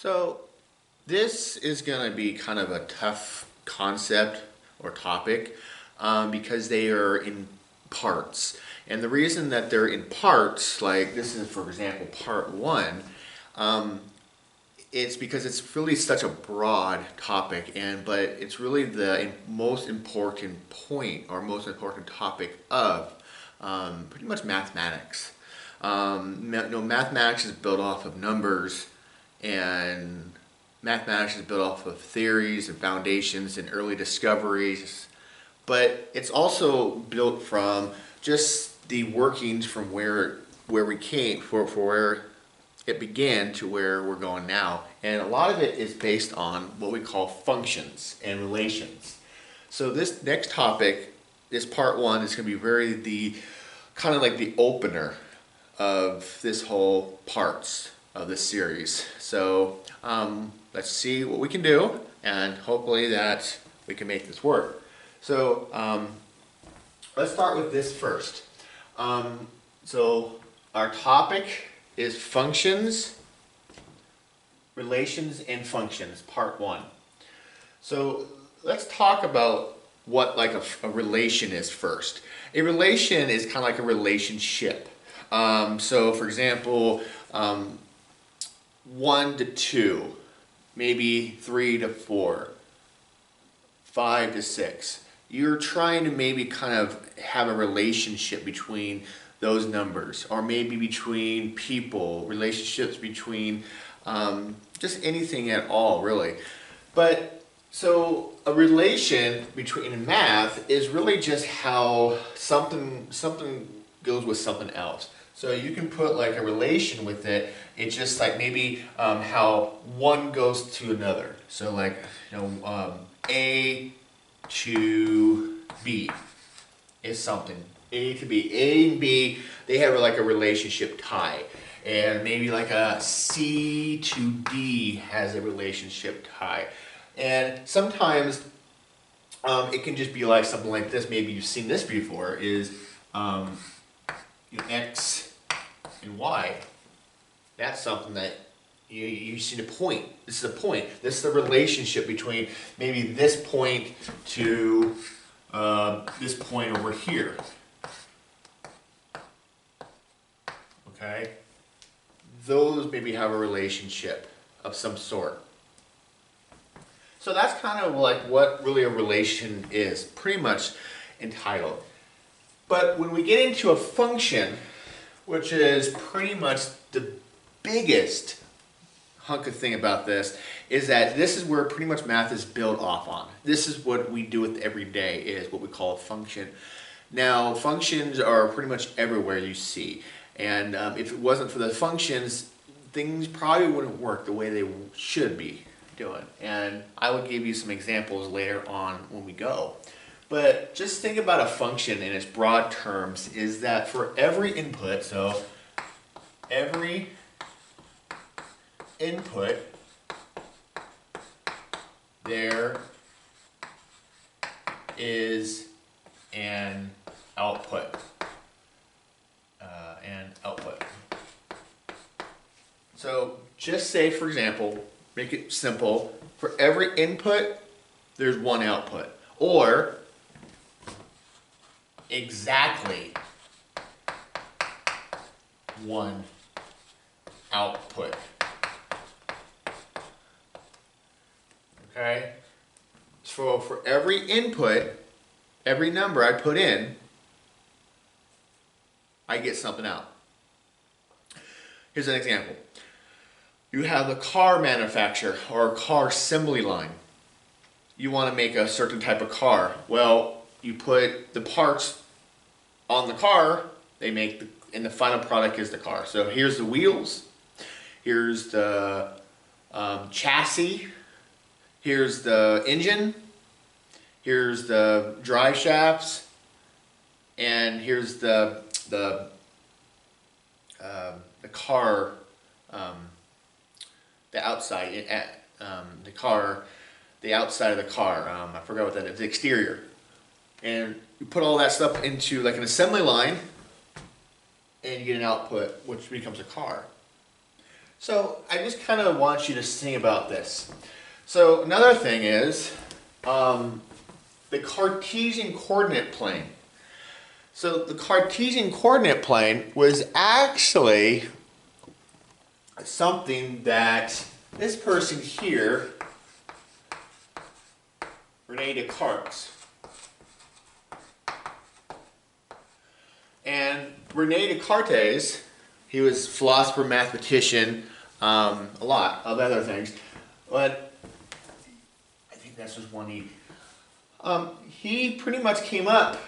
So this is going to be kind of a tough concept or topic because they are in parts. And the reason that they're in parts, like this is for example part one, it's because it's really such a broad topic, but it's really the most important point or most important topic of pretty much mathematics. Mathematics is built off of numbers, and mathematics is built off of theories and foundations and early discoveries, but it's also built from just the workings from where we came for where it began to where we're going now. And a lot of it is based on what we call functions and relations. So this next topic, this part one, is going to be the kind of like the opener of this whole parts of this series. So let's see what we can do, and hopefully that we can make this work. So let's start with this first. So our topic is functions, relations, and functions, part one. So let's talk about what like a relation is first. A relation is kind of like a relationship. So for example, 1 to 2, maybe 3 to 4, 5 to 6. You're trying to maybe kind of have a relationship between those numbers, or maybe between people, relationships between just anything at all, really. But so a relation between math is really just how something goes with something else. So you can put like a relation with it. It's just like maybe how one goes to another. So like A to B is something. A to B. A and B, they have like a relationship tie. And maybe like a C to D has a relationship tie. And sometimes it can just be like something like this. Maybe you've seen this before, is X and Y. That's something that you see the point. This is a point. This is the relationship between maybe this point to this point over here. Okay? Those maybe have a relationship of some sort. So that's kind of like what really a relation is, pretty much entitled. But when we get into a function, which is pretty much the biggest hunk of thing about this, is that this is where pretty much math is built off on. This is what we do with every day, is what we call a function. Now, functions are pretty much everywhere you see. And if it wasn't for the functions, things probably wouldn't work the way they should be doing. And I will give you some examples later on when we go. But just think about a function in its broad terms, is that for every input, so every input, there is an output. So just say, for example, make it simple, for every input, there's one output. Or exactly one output. Okay? So for every input, every number I put in, I get something out. Here's an example. You have a car manufacturer or a car assembly line. You want to make a certain type of car. Well, you put the parts on the car, and the final product is the car. So here's the wheels, here's the chassis, here's the engine, here's the drive shafts, and here's the car, the outside, the outside of the car. I forgot what that is. The exterior. And you put all that stuff into like an assembly line, and you get an output, which becomes a car. So I just kind of want you to think about this. So another thing is the Cartesian coordinate plane. So the Cartesian coordinate plane was actually something that this person here, Rene Descartes, and Rene Descartes, he was philosopher, mathematician, a lot of other things, but I think that's just one E. He pretty much came up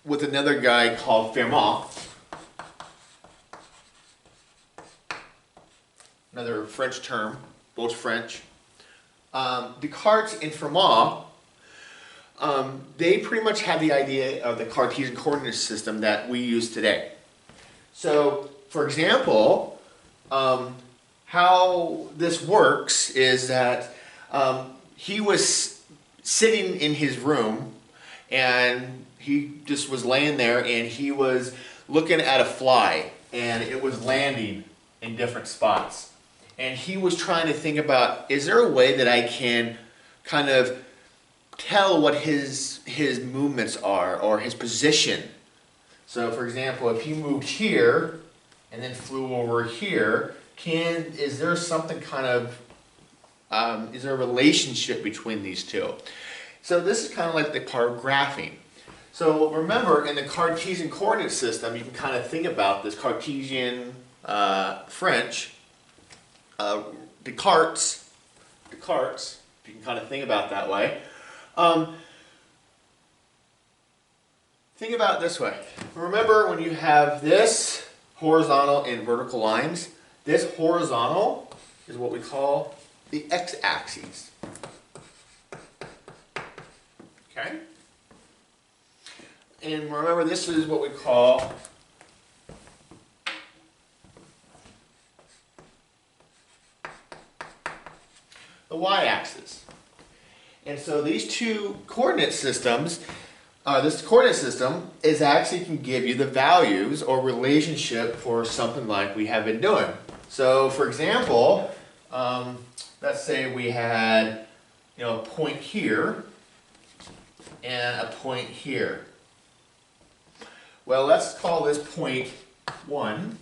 with another guy called Fermat, another French term, both French. Descartes and Fermat, they pretty much had the idea of the Cartesian coordinate system that we use today. So, for example, how this works is that he was sitting in his room and he just was laying there and he was looking at a fly and it was landing in different spots. And he was trying to think about, is there a way that I can kind of tell what his movements are or his position? So for example, if he moved here and then flew over here, is there something kind of, is there a relationship between these two? So this is kind of like the part of graphing. So remember, in the Cartesian coordinate system, you can kind of think about this Cartesian French, Descartes, you can kind of think about it that way. Think about it this way. Remember when you have this horizontal and vertical lines, this horizontal is what we call the x-axis. Okay? And remember, this is what we call the y-axis. And so these two coordinate systems, this coordinate system is actually can give you the values or relationship for something like we have been doing. So for example, let's say we had a point here and a point here. Well, let's call this point 1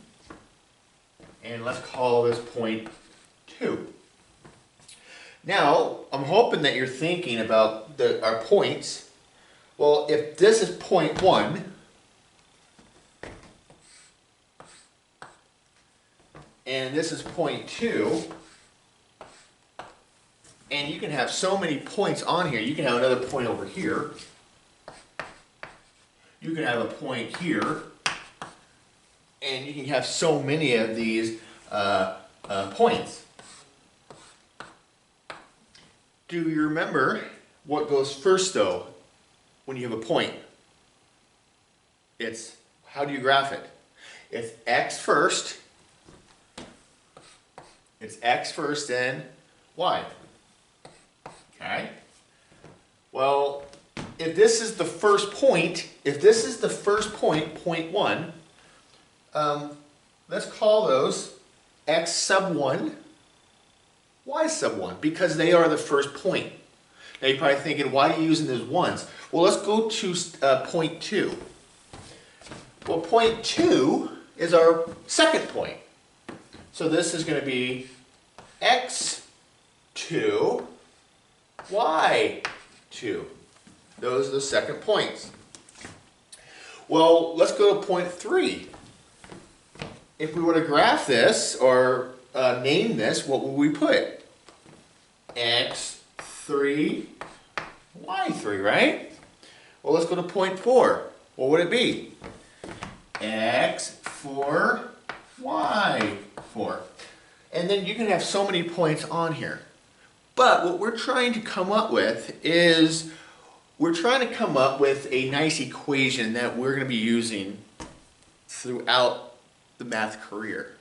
and let's call this point 2. Now, I'm hoping that you're thinking about our points. Well, if this is point 1, and this is point 2, and you can have so many points on here. You can have another point over here. You can have a point here. And you can have so many of these points. Do you remember what goes first, though, when you have a point? It's, how do you graph it? It's x first. It's x first, then y. Okay? Well, if this is the first point, point 1, let's call those x sub 1, y sub 1, because they are the first point. Now you're probably thinking, why are you using those ones? Well, let's go to point 2. Well, point 2 is our second point. So this is going to be x2, y2. Those are the second points. Well, let's go to point 3. If we were to graph this or name this, what would we put? x3, y3, right? Well, let's go to point 4. What would it be? x4, y4. And then you can have so many points on here. But what we're trying to come up with is, we're trying to come up with a nice equation that we're going to be using throughout your math career.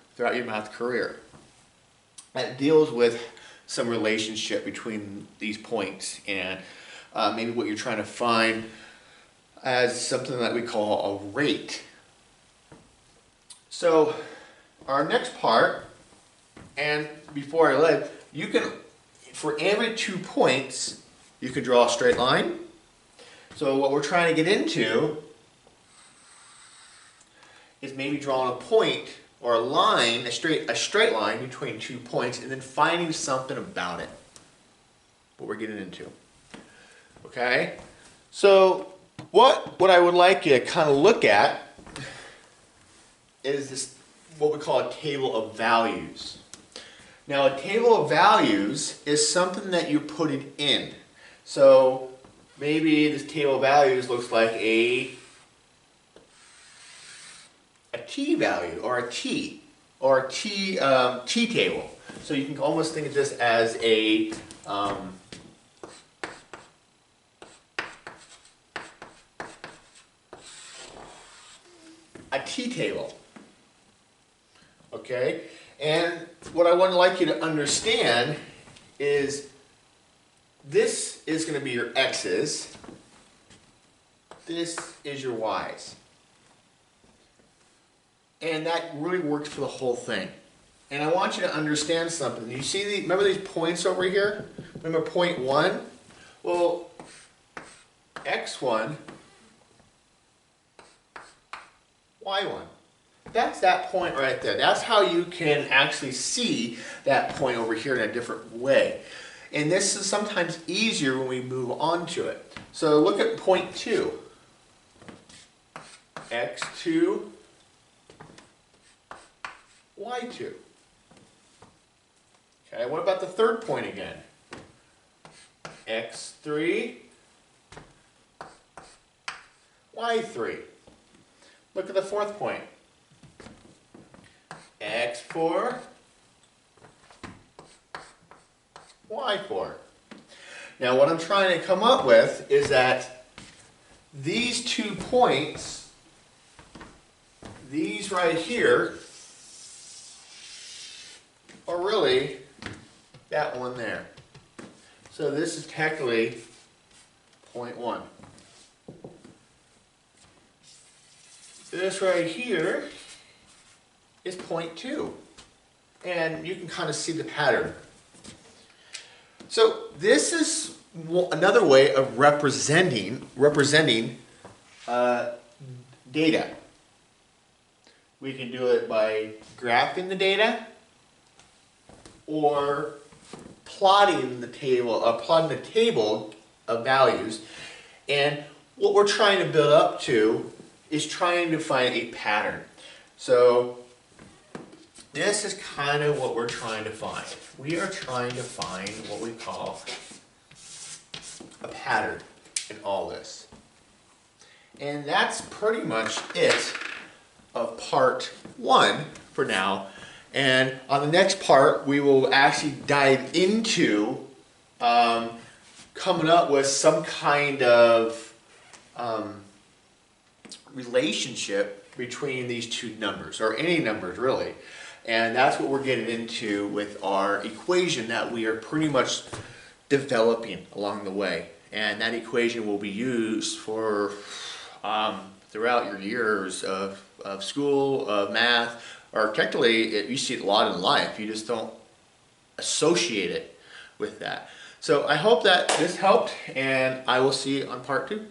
That deals with some relationship between these points and maybe what you're trying to find as something that we call a rate. So our next part And before I leave, you can, for every 2 points, you can draw a straight line. So what we're trying to get into is maybe drawing a point or a line, a straight line between 2 points, and then finding something about it. What we're getting into. Okay? So what I would like you to kind of look at is this, what we call a table of values. Now a table of values is something that you're putting in. So maybe this table of values looks like a t value or a t table. So you can almost think of this as a t table. Okay? And what I would like you to understand is this is going to be your x's. This is your y's. And that really works for the whole thing. And I want you to understand something. You see remember these points over here? Remember point 1? Well, x1, y1. That's that point right there. That's how you can actually see that point over here in a different way. And this is sometimes easier when we move on to it. So look at point 2. x2, y2. Okay, what about the third point again? x3, y3. Look at the fourth point. x4, y4. Now what I'm trying to come up with is that these 2 points, these right here, are really that one there. So this is technically point 1. This right here is point 2. And you can kind of see the pattern. So this is another way of representing data. We can do it by graphing the data or plotting the table of values. And what we're trying to build up to is trying to find a pattern. So this is kind of what we're trying to find. We are trying to find what we call a pattern in all this. And that's pretty much it of part 1 for now. And on the next part, we will actually dive into coming up with some kind of relationship between these 2 numbers, or any numbers really. And that's what we're getting into with our equation that we are pretty much developing along the way. And that equation will be used for throughout your years of school, of math, or technically you see it a lot in life. You just don't associate it with that. So I hope that this helped, and I will see you on part 2.